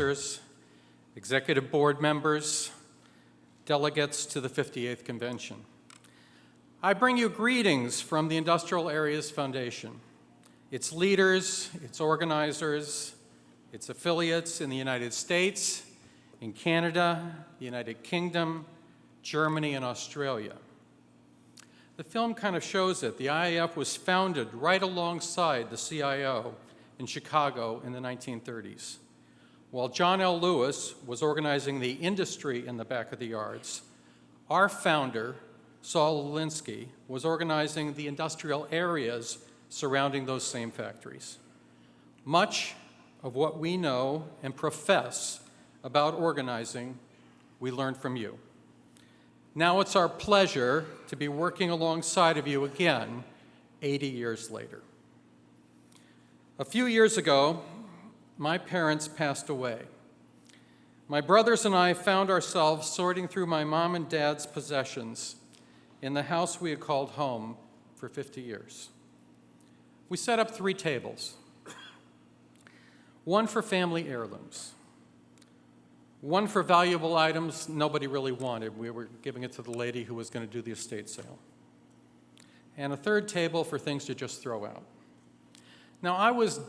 advisors, executive board members, delegates to the 58th Convention. I bring you greetings from the Industrial Areas Foundation, its leaders, its organizers, its affiliates in the United States, in Canada, the United Kingdom, Germany, and Australia. The film kind of shows it. The IAF was founded right alongside the CIO in Chicago in the 1930s. While John L. Lewis was organizing the industry in the back of the yards, our founder, Saul Alinsky, was organizing the industrial areas surrounding those same factories. Much of what we know and profess about organizing, we learned from you. Now it's our pleasure to be working alongside of you again 80 years later. A few years ago, my parents passed away. My brothers and I found ourselves sorting through my mom and dad's possessions in the house we had called home for 50 years. We set up 3 tables, one for family heirlooms, one for valuable items nobody really wanted. We were giving it to the lady who was going to do the estate sale. And a third table for things to just throw out. Now, I was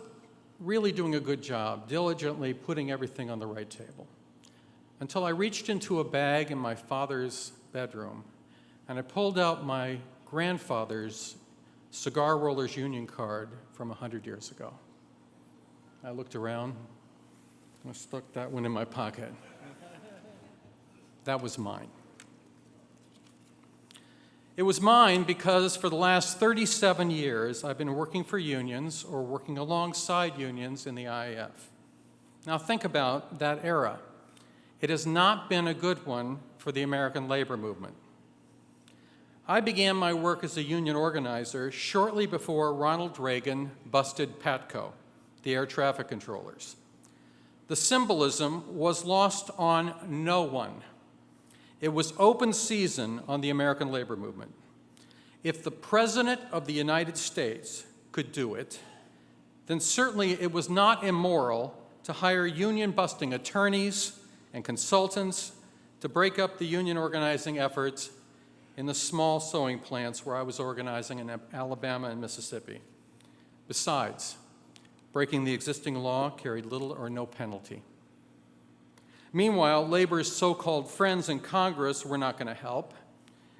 really doing a good job, diligently putting everything on the right table, until I reached into a bag in my father's bedroom, and I pulled out my grandfather's Cigar Rollers Union card from 100 years ago. I looked around, I stuck that one in my pocket. That was mine. It was mine because for the last 37 years, I've been working for unions or working alongside unions in the IAF. Now think about that era. It has not been a good one for the American labor movement. I began my work as a union organizer shortly before Ronald Reagan busted PATCO, the air traffic controllers. The symbolism was lost on no one. It was open season on the American labor movement. If the President of the United States could do it, then certainly it was not immoral to hire union-busting attorneys and consultants to break up the union organizing efforts in the small sewing plants where I was organizing in Alabama and Mississippi. Besides, breaking the existing law carried little or no penalty. Meanwhile, labor's so-called friends in Congress were not going to help.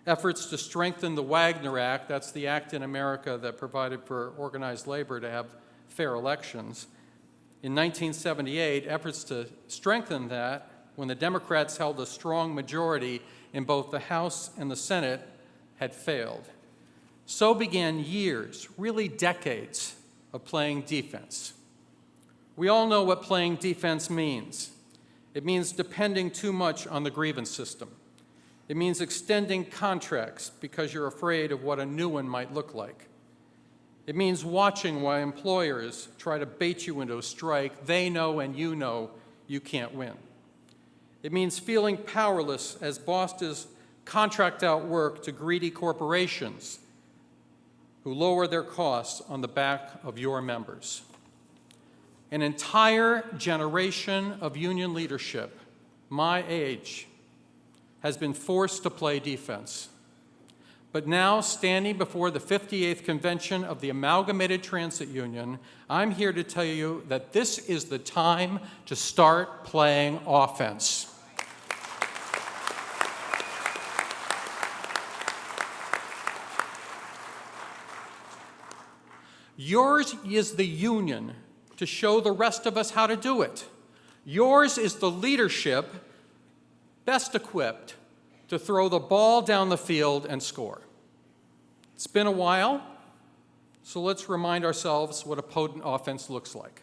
Efforts to strengthen the Wagner Act, that's the act in America that provided for organized labor to have fair elections. In 1978, efforts to strengthen that, when the Democrats held a strong majority in both the House and the Senate, had failed. So began years, really decades, of playing defense. We all know what playing defense means. It means depending too much on the grievance system. It means extending contracts because you're afraid of what a new one might look like. It means watching while employers try to bait you into a strike they know and you know you can't win. It means feeling powerless as bosses contract out work to greedy corporations who lower their costs on the back of your members. An entire generation of union leadership, my age, has been forced to play defense. But now, standing before the 58th Convention of the Amalgamated Transit Union, I'm here to tell you that this is the time to start playing offense. Yours is the union to show the rest of us how to do it. Yours is the leadership best equipped to throw the ball down the field and score. It's been a while, so let's remind ourselves what a potent offense looks like.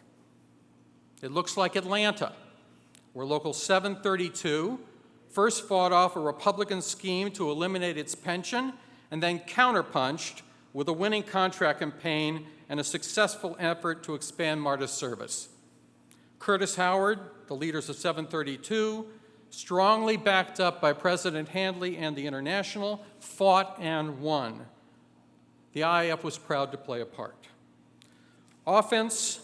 It looks like Atlanta, where Local 732 first fought off a Republican scheme to eliminate its pension and then counterpunched with a winning contract campaign and a successful effort to expand MARTA's service. Curtis Howard, the leaders of 732, strongly backed up by President Handley and the International, fought and won. The IAF was proud to play a part. Offense,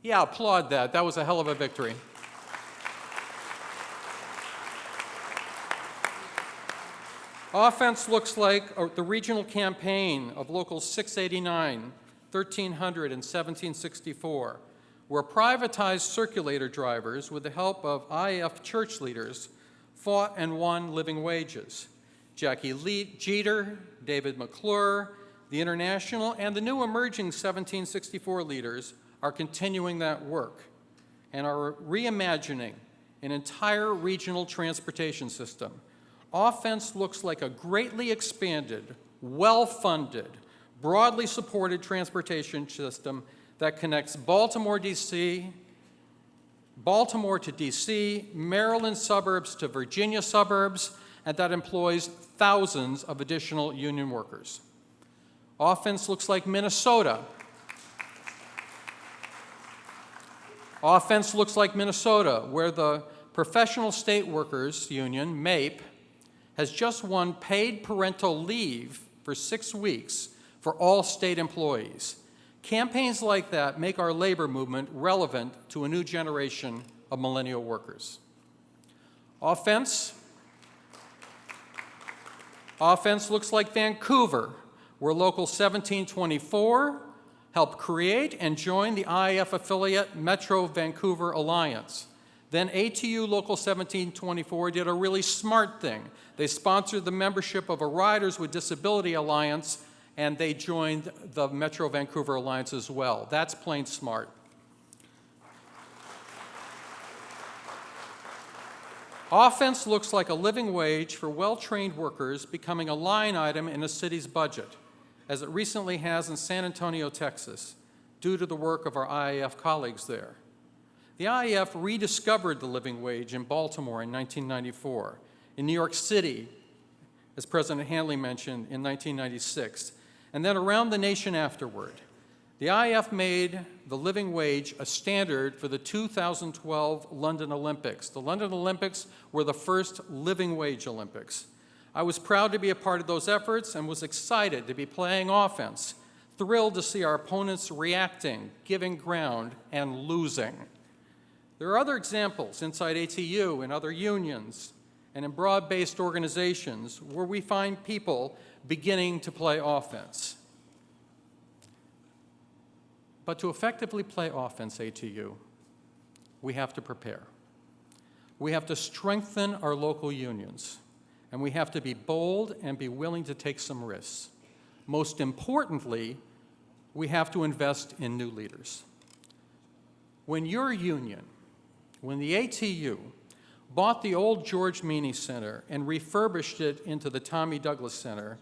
yeah, applaud that. That was a hell of a victory. Offense looks like the regional campaign of Local 689, 1300, and 1764, where privatized circulator drivers, with the help of IAF church leaders, fought and won living wages. Jackie Jeter, David McClure, the International, and the new emerging 1764 leaders are continuing that work and are reimagining an entire regional transportation system. Offense looks like a greatly expanded, well-funded, broadly supported transportation system that connects Baltimore to D.C., Maryland suburbs to Virginia suburbs, and that employs thousands of additional union workers. Offense looks like Minnesota. Offense looks like Minnesota, where the Professional State Workers Union, MAPE, has just won paid parental leave for 6 weeks for all state employees. Campaigns like that make our labor movement relevant to a new generation of millennial workers. Offense looks like Vancouver, where Local 1724 helped create and join the IAF affiliate Metro Vancouver Alliance. Then ATU Local 1724 did a really smart thing. They sponsored the membership of a Riders with Disability Alliance, and they joined the Metro Vancouver Alliance as well. That's plain smart. Offense looks like a living wage for well-trained workers becoming a line item in a city's budget, as it recently has in San Antonio, Texas, due to the work of our IAF colleagues there. The IAF rediscovered the living wage in Baltimore in 1994, in New York City, as President Hanley mentioned, in 1996, and then around the nation afterward. The IAF made the living wage a standard for the 2012 London Olympics. The London Olympics were the first living wage Olympics. I was proud to be a part of those efforts and was excited to be playing offense, thrilled to see our opponents reacting, giving ground, and losing. There are other examples inside ATU and other unions and in broad-based organizations where we find people beginning to play offense. But to effectively play offense, ATU, we have to prepare. We have to strengthen our local unions, and we have to be bold and be willing to take some risks. Most importantly, we have to invest in new leaders. When your union, when the ATU, bought the old George Meany Center and refurbished it into the Tommy Douglas Center,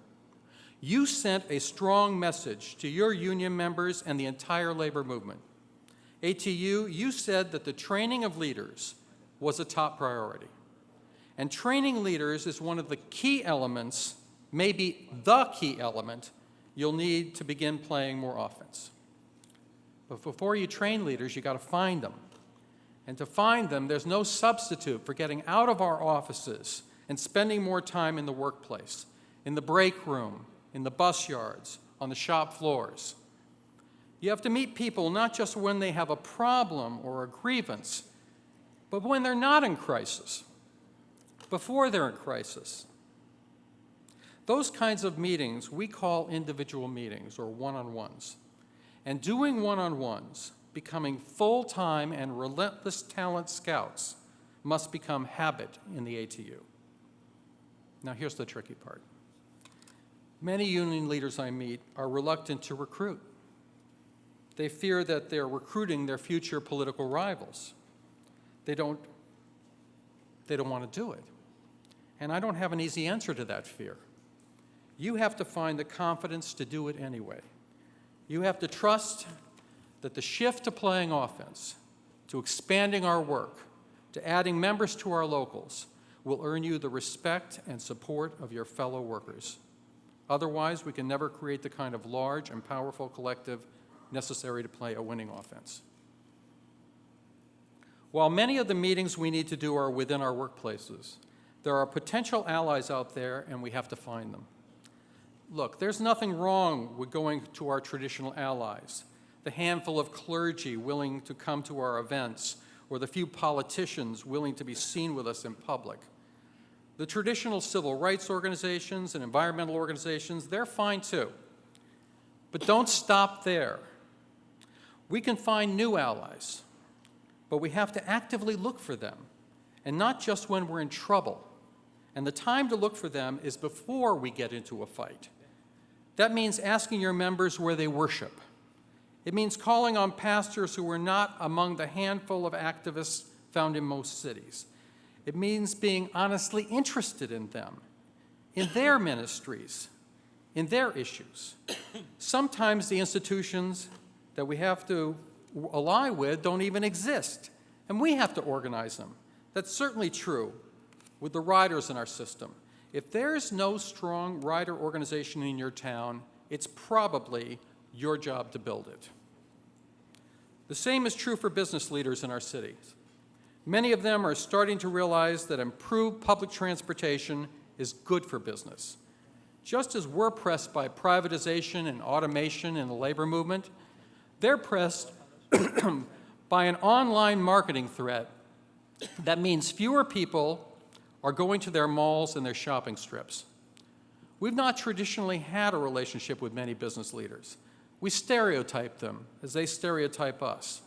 you sent a strong message to your union members and the entire labor movement. ATU, you said that the training of leaders was a top priority. And training leaders is one of the key elements, maybe the key element, you'll need to begin playing more offense. But before you train leaders, you got to find them. And to find them, there's no substitute for getting out of our offices and spending more time in the workplace, in the break room, in the bus yards, on the shop floors. You have to meet people not just when they have a problem or a grievance, but when they're not in crisis, before they're in crisis. Those kinds of meetings we call individual meetings or one-on-ones. And doing one-on-ones, becoming full-time and relentless talent scouts, must become habit in the ATU. Now here's the tricky part. Many union leaders I meet are reluctant to recruit. They fear that they're recruiting their future political rivals. They don't want to do it. And I don't have an easy answer to that fear. You have to find the confidence to do it anyway. You have to trust that the shift to playing offense, to expanding our work, to adding members to our locals, will earn you the respect and support of your fellow workers. Otherwise, we can never create the kind of large and powerful collective necessary to play a winning offense. While many of the meetings we need to do are within our workplaces, there are potential allies out there, and we have to find them. Look, there's nothing wrong with going to our traditional allies, the handful of clergy willing to come to our events, or the few politicians willing to be seen with us in public. The traditional civil rights organizations and environmental organizations, they're fine too. But don't stop there. We can find new allies, but we have to actively look for them, and not just when we're in trouble. And the time to look for them is before we get into a fight. That means asking your members where they worship. It means calling on pastors who are not among the handful of activists found in most cities. It means being honestly interested in them, in their ministries, in their issues. Sometimes the institutions that we have to ally with don't even exist, and we have to organize them. That's certainly true with the riders in our system. If there's no strong rider organization in your town, it's probably your job to build it. The same is true for business leaders in our cities. Many of them are starting to realize that improved public transportation is good for business. Just as we're pressed by privatization and automation in the labor movement, they're pressed by an online marketing threat that means fewer people are going to their malls and their shopping strips. We've not traditionally had a relationship with many business leaders. We stereotype them as they stereotype us.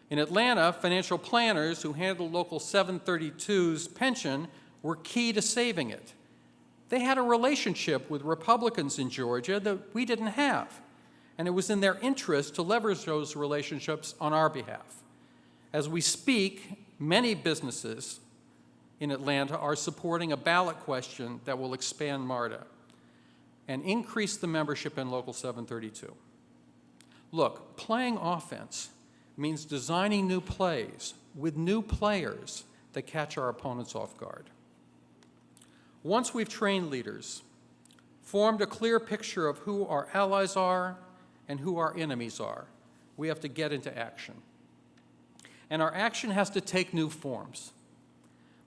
In Atlanta, financial planners who handled Local 732's pension were key to saving it. They had a relationship with Republicans in Georgia that we didn't have, and it was in their interest to leverage those relationships on our behalf. As we speak, many businesses in Atlanta are supporting a ballot question that will expand MARTA and increase the membership in Local 732. Look, playing offense means designing new plays with new players that catch our opponents off guard. Once we've trained leaders, formed a clear picture of who our allies are and who our enemies are, we have to get into action. And our action has to take new forms.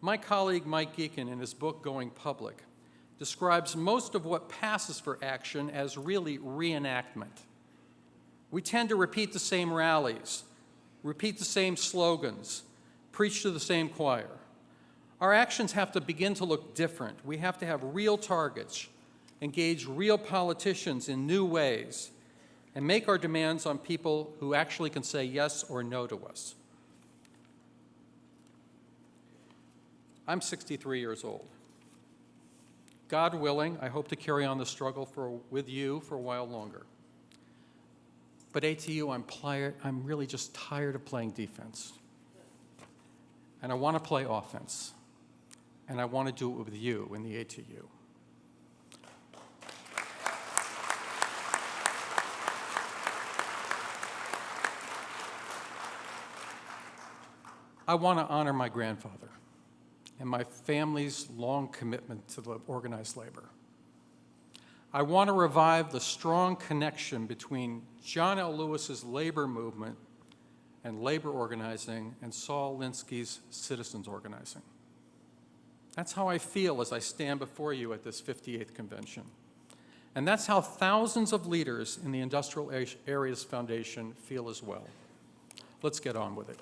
My colleague Mike Geekin, in his book Going Public, describes most of what passes for action as really reenactment. We tend to repeat the same rallies, repeat the same slogans, preach to the same choir. Our actions have to begin to look different. We have to have real targets, engage real politicians in new ways, and make our demands on people who actually can say yes or no to us. I'm 63 years old. God willing, I hope to carry on the struggle with you for a while longer. But ATU, I'm really just tired of playing defense. And I want to play offense. And I want to do it with you in the ATU. I want to honor my grandfather and my family's long commitment to organized labor. I want to revive the strong connection between John L. Lewis's labor movement and labor organizing and Saul Alinsky's citizens organizing. That's how I feel as I stand before you at this 58th convention. And that's how thousands of leaders in the Industrial Areas Foundation feel as well. Let's get on with it.